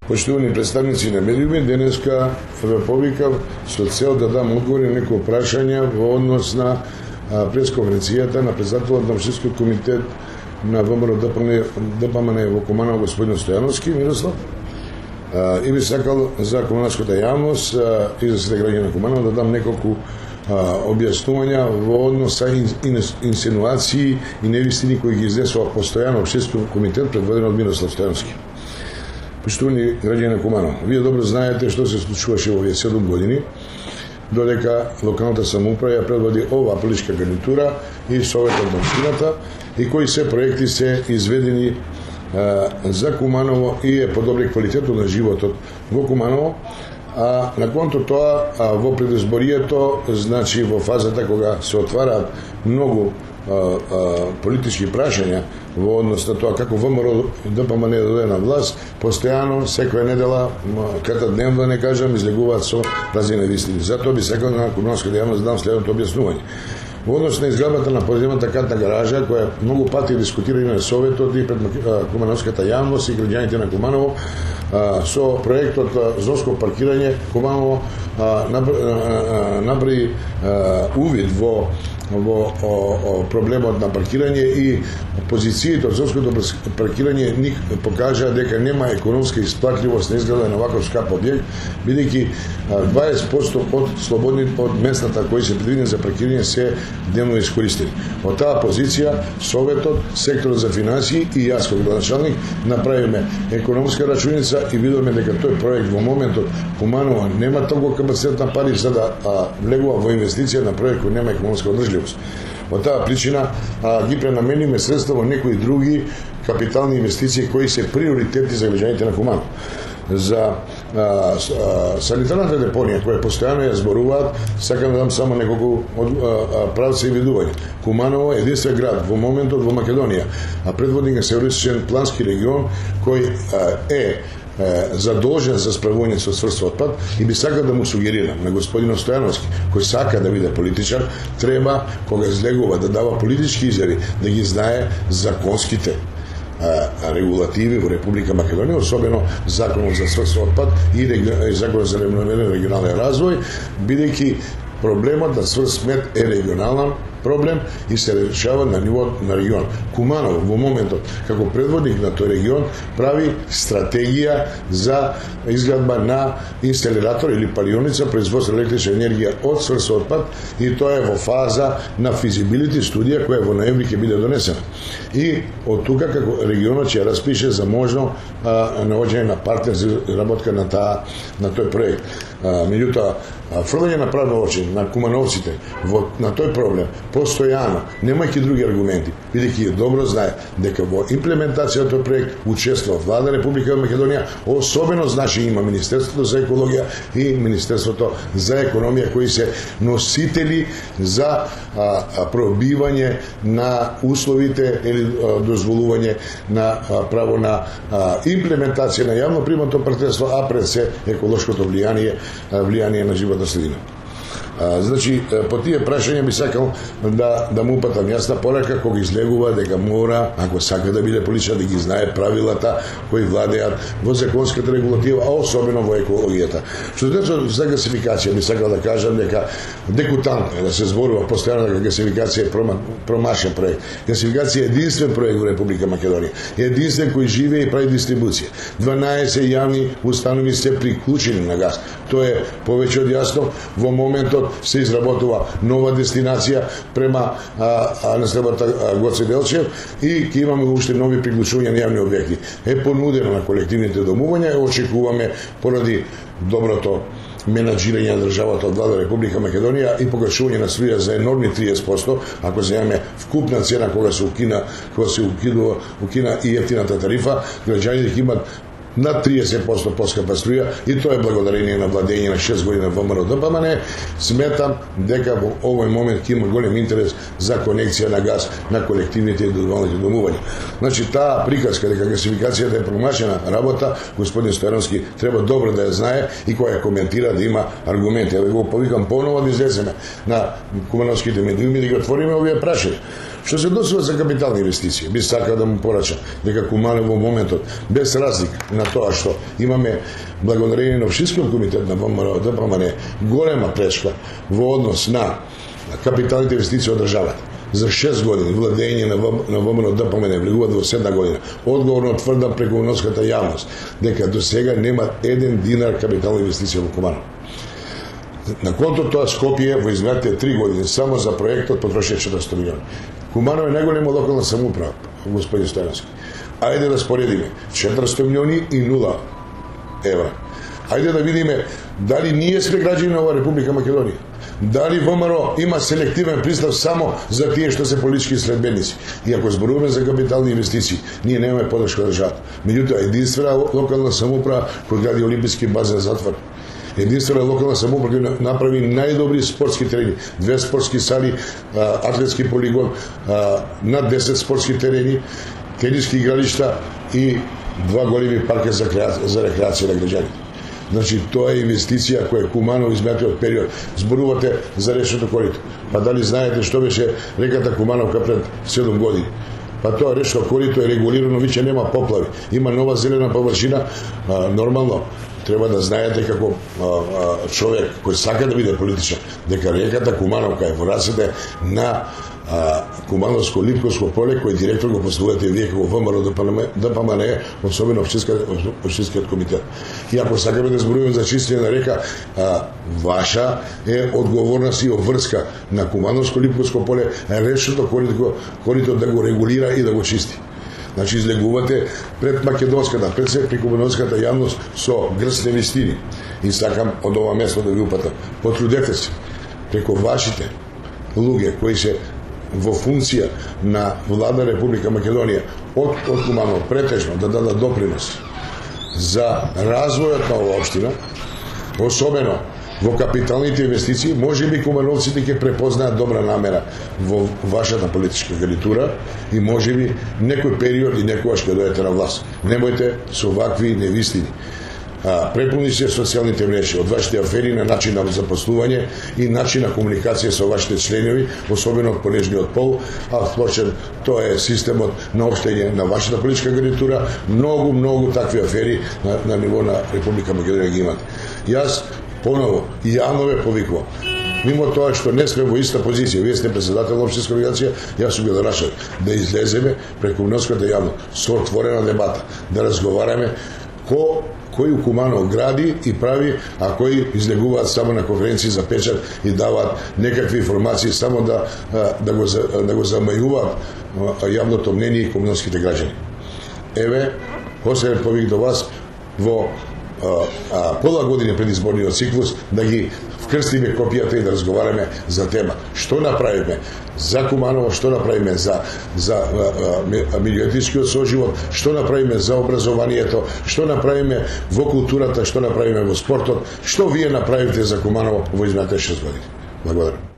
Почитувани представници на медиуми, денеска ве повикав со цел да дам одговори на некои прашања во однос на пресконференцијата на председателот на Општинскиот комитет на ВМРО ДПМН во Куманово господин Стојановски Мирослав. И би сакал за кумановската јавност и за сите граѓани на Куманово да дам неколку објаснувања во однос со инсинуации и невистини кои ги изнесува постојано Општинскиот комитет предводен од Мирослав Стојановски. Почитувани граѓани на Куманово, вие добро знаете што се случуваше во овие 7 години, додека локалната самоуправа ја предводи оваа политичка гарнитура и Советот на општината и кои се проекти се изведени за Куманово и е подобри квалитетот на животот во Куманово, а на конто тоа во предизборието, значи во фазата кога се отвараат многу политички прашања во однос на тоа како ВМРО ДПМН дојде на власт, постојано секоја недела, ката дневно не кажам, излегуваат со разни невистини. Затоа би сакал на кумановската јавност да дам следното објаснување. Во однос на изградбата на подземната катна гаража, која многу пати дискутирана на Советот и пред кумановската јавност и граѓаните на Куманово, со проектот зонско паркирање, Куманово направи увид во проблемот на паркирање и позициите од зонското паркирање ник покажа дека нема економска исплатливост на изграда на ваков скап објект, бидејќи 20% од слободните од местата кои се предвидени за паркирање се дневно искористени. Од таа позиција Советот, секторот за финансии и јас како градоначалник направиме економска рачуница и видовме дека тој проект во моментот Куманово нема толку капацитет на пари за да влегува во инвестиција на проект кој нема економска одржливост. Од таа причина ги пренамениме средства во некои други капитални инвестиции кои се приоритети за граѓаните на Куманово. За санитарната депонија која постојано ја зборуваат, сакам да дам само неколку правци и видувања. Куманово е единствен град во моментот во Македонија, а предводник е Североисточен плански регион кој е задолжен за справување со сврст отпад и би сакал да му сугерирам на господинот Стојановски, кој сака да биде политичар, треба кога излегува да дава политички изјави, да ги знае законските регулативи во Република Македонија, особено законот за сврст отпад и законот за регионален развој, бидејќи проблемот на сврст смет е регионален проблем и се решава на ниво на регион. Куманово во моментот како предводник на тој регион прави стратегија за изградба на инсталератор или палионица производство електрична енергија од сврст отпад и тоа е во фаза на физибилити студија која во ноември ќе биде донесена. И од тука како регионот ќе распише за можно наоѓање на партнер за работка на тој проект. Меѓутоа, фрлање на правно очи на кумановците на тој проблем постојано, немајќи други аргументи, бидејќи добро знае дека во имплементацијата тој проект учествува Влада Република Македонија, особено значи има Министерството за екологија и Министерството за економија кои се носители за пробивање на условите или дозволување на право на имплементација на јавно-приватно партнерство, а пред се еколошкото влијание на животна средина. Значи, по тие прашања би сакал да му упатам јасна порака кога излегува дека мора, ако сака да биде политичар, да ги знае правилата кои владеат во законската регулатива, а особено во екологијата. Што се тече за гасификација, би сакал да кажам дека декутантно е да се зборува постојано дека гасификација е промашен проект. Гасификација е единствен проект во Република Македонија. Единствен кој живее и прави дистрибуција. 12 јавни установи се приклучени на газ. Тоа е повеќе од јасно. Во моментот се изработува нова дестинација према населбата Гоце Делчев и ќе имаме уште нови приклучувања на јавни објекти. Е понудено на колективните домувања, очекуваме поради доброто менаџирање на државата од Влада Република Македонија и покажување на струја за енормни 30%, ако земеме вкупна цена кога се укина и ефтината тарифа, граѓаните ќе имат над 30% поскапа струја и тоа е благодарение на владење на 6 години ВМРО ДПМН. Сметам дека во овој момент ќе има голем интерес за конекција на газ на колективните и индивидуалните домувања. Значи, таа приказка дека гасификацијата е промашена работа, господин Стојановски треба добро да ја знае и која ја коментира да има аргументи. Ја го повикам поново да излеземе на кумановските медиуми да ги отвориме овие прашања. Што се односува за капитални инвестиции, би сакал да му порачам дека Куманово во моментот, без разлика на тоа што имаме благодарение на Општинскиот комитет на ВМРО ДПМН, голема пречка во однос на капиталните инвестиции од државата. За 6 години владење на ВМРО ДПМН влегуваат во 7 година. Одговорно тврдам преку воноската јавност дека до сега нема 1 динар капитална инвестиција во Куманово. На конто тоа Скопје во изминатите 3 години само за проектот потроши 400 милиони. Куманово е најголема локална самоуправа, господин Стојановски. Ајде да споредиме 400 милиони и 0 евра. Ајде да видиме дали ние сме граѓани на оваа Република Македонија. Дали ВМРО има селективен пристап само за тие што се политички следбеници. И ако зборуваме за капитални инвестиции, ние немаме подршка од државата. Меѓутоа, единствена локална самоуправа која гради олимписки базен затвор. Единствена локална самоуправа која направи најдобри спортски терени, 2 спортски сали, атлетски полигон, над 10 спортски терени, тениски игралишта и 2 големи парка за рекреација на граѓаните. Значи, тоа е инвестиција која Куманово изминатиот период. Зборувате за речното корито. Па дали знаете што беше реката Кумановка пред 7 години? Па тоа речно корито е регулирано, виќе нема поплави. Има нова зелена површина, нормално. Треба да знаете како човек кој сака да биде политичар, дека реката Кумановка е во рацете на Кумановско-Липковско поле, кој директор го поставувате вие како ВМРО ДПМН, особено Општинскиот комитет. И ако сакаме да зборуваме за чистење на река, ваша е одговорност и обврска на Кумановско-Липковско поле, речното корито да го регулира и да го чисти. Значи, излегувате пред македонската, пред се прикумановската јавност со грст невистини. И сакам од ова место да ви упатам. Потрудете се преку вашите луѓе кои се во функција на влада Република Македонија од Куманово претежно да дадат допринос за развојот на оваа општина, особено во капиталните инвестиции. Може би кумановците ќе препознаат добра намера во вашата политичка гарнитура и може би некој период и некогаш ќе дојдете на власт. Немојте со вакви невистини. Препуни се социјалните мрежи од вашите афери на начин на запослување и начин на комуникација со вашите членови, особено од понежниот пол, а впрочем тоа е системот на општење на вашата политичка гарнитура. Многу такви афери на ниво на Република Македонија ги имате. Јас поново јавно ве повикувам. Мимо тоа што не сме во иста позиција, вие сте председател на општинска организација, јас сум градоначелник, да излеземе преку множката јавност со отворена дебата, да разговараме кој у Куманово гради и прави, а кои излегуваат само на конференции за печат и даваат некакви информации само да го замајуваат јавното мнение и кумановските граѓани. Еве, посебен повик до вас во пола година пред изборниот циклус да ги вкрстиме копијата и да разговараме за тема. Што направиме за Куманово, што направиме за меѓуетничкиот соживот, што направиме за образованието, што направиме во културата, што направиме во спортот, што вие направите за Куманово во изминатите 6 години. Благодарам.